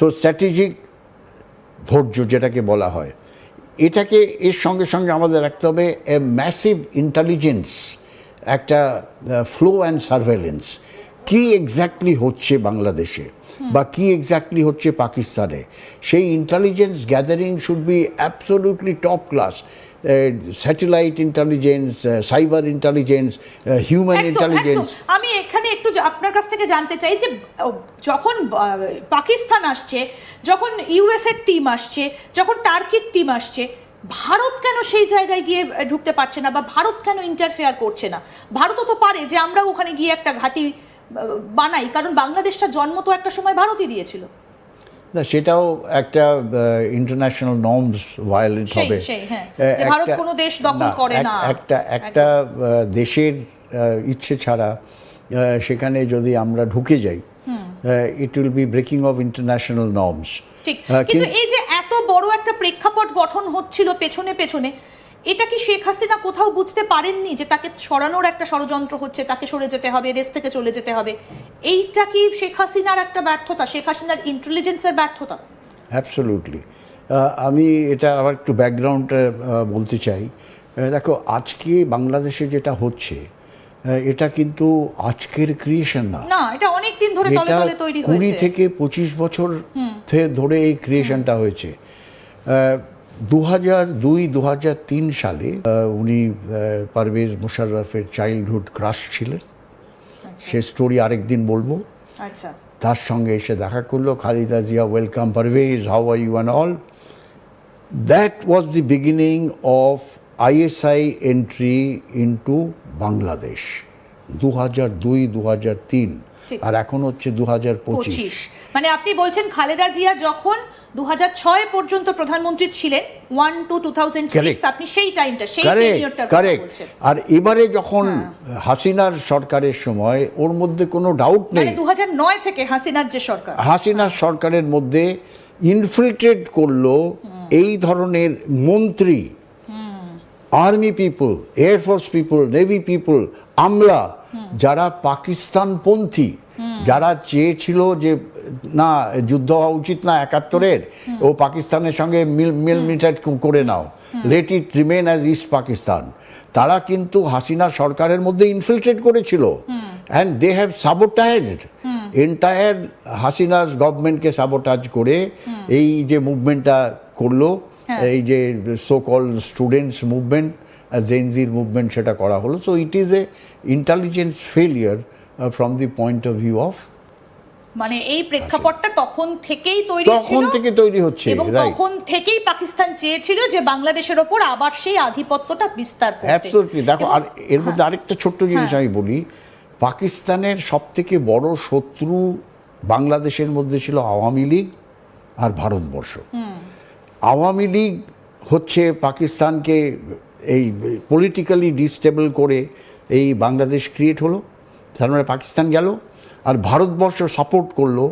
So strategic ধৈর্য যেটাকে বলা হয়, এটাকে এর সঙ্গে সঙ্গে আমাদের রাখতে হবে এ ম্যাসিভ ইন্টেলিজেন্স, একটা ফ্লো অ্যান্ড সার্ভেলেন্স। কী এক্স্যাক্টলি হচ্ছে বাংলাদেশে বা কী এক্স্যাক্টলি হচ্ছে পাকিস্তানে, সেই intelligence gathering should be absolutely top class. Satellite intelligence, cyber intelligence, human intelligence. আমি এখানে একটু আপনার কাছ থেকে জানতে চাই যে যখন পাকিস্তান আসছে, যখন ইউএসের টিম আসছে, যখন টার্কির টিম আসছে, ভারত কেন সেই জায়গায় গিয়ে ঢুকতে পারছে না বা ভারত কেন ইন্টারফেয়ার করছে না? ভারতও তো পারে যে আমরা ওখানে গিয়ে একটা ঘাঁটি বানাই, কারণ বাংলাদেশটা জন্ম তো একটা সময় ভারতই দিয়েছিল। না, সেটাও একটা ইন্টারন্যাশনাল নর্মস ভায়োলেট হবে। যে ভারত কোনো দেশ দখল করে না, একটা দেশের ইচ্ছে ছাড়া সেখানে যদি আমরা ঢুকে যাই, it will be breaking of international norms. ঠিক, কিন্তু এই যে এত বড় একটা প্রেক্ষাপট গঠন হচ্ছিল পেছনে পেছনে, এটা কি শেখ হাসিনা কোথাও বুঝতে পারেননি যে তাকে সরানোর একটা ষড়যন্ত্র হচ্ছে, তাকে সরে যেতে হবে, দেশ থেকে চলে যেতে হবে? এইটা কি শেখ হাসিনার একটা ব্যর্থতা, শেখ হাসিনার ইন্টেলিজেন্সের ব্যর্থতা? অ্যাবসলিউটলি। আমি এটা আবার একটু ব্যাকগ্রাউন্ডে বলতে চাই। দেখো, আজকে বাংলাদেশে যেটা হচ্ছে, এটা কিন্তু আজকের ক্রিয়েশন না, এটা অনেক দিন ধরে তলে তলে তৈরি হয়েছে। 20 থেকে 25 বছর ধরে এই ক্রিয়েশনটা হয়েছে। 2002-2003 সালে উনি পারভেজ মুশাররফের চাইল্ডহুড ক্রাশ ছিলেন। সে স্টোরি আরেকদিন বলবো। তার সঙ্গে এসে দেখা করলো, Khaleda Zia, welcome Parvez, how are you and all. That was the beginning of ISI entry into Bangladesh, 2002-2003, আর এখন হচ্ছে 2025। মানে আপনি বলছেন খালেদা জিয়া যখন 2006 পর্যন্ত প্রধানমন্ত্রী ছিলেন, 1 to 2006, আপনি সেই টাইমটা, সেই টেনিয়রটার কথা বলছেন। আর এবারে যখন হাসিনার সরকারের সময়, ওর মধ্যে কোনো ডাউট নেই, মানে 2009 থেকে হাসিনার যে সরকার, হাসিনার সরকারের মধ্যে ইনফিল্ট্রেট করলো এই ধরনের মন্ত্রী, army people, air force people, navy people, আমলা, যারা পাকিস্তানপন্থী, যারা চেয়েছিল যে না, যুদ্ধ হওয়া উচিত না 71-এর, ও পাকিস্তানের সঙ্গে মিলমিটার করে নাও, let it remain as east Pakistan. তারা কিন্তু হাসিনা সরকারের মধ্যে ইনফিল্ট্রেট করেছিল, and they have sabotaged entire Hasina's গভর্নমেন্টকে সাবোটাজ করে এই যে মুভমেন্টটা করলো, এই যে সো কল স্টুডেন্টস মুভমেন্ট, জেনজির মুভমেন্ট, সেটা করা হলো। So it is a intelligence failure from the point of view of, মানে এই প্রেক্ষাপটটা তখন থেকেই তৈরি হচ্ছে, এবং তখন থেকেই পাকিস্তান চেয়েছিল যে বাংলাদেশের ওপর আবার সেই আধিপত্যটা বিস্তার করতে। অ্যাবসলিউটলি। দেখো, আর এর মধ্যে আরেকটা ছোট্ট জিনিস আমি বলি, পাকিস্তানের সবথেকে বড় শত্রু বাংলাদেশের মধ্যে ছিল আওয়ামী লীগ আর ভারতবর্ষ। আওয়ামী লীগ হচ্ছে পাকিস্তানকে এই পলিটিক্যালি ডিস্টেবল করে এই বাংলাদেশ ক্রিয়েট হলো, তার মানে পাকিস্তান গেল, আর ভারতবর্ষ সাপোর্ট করলো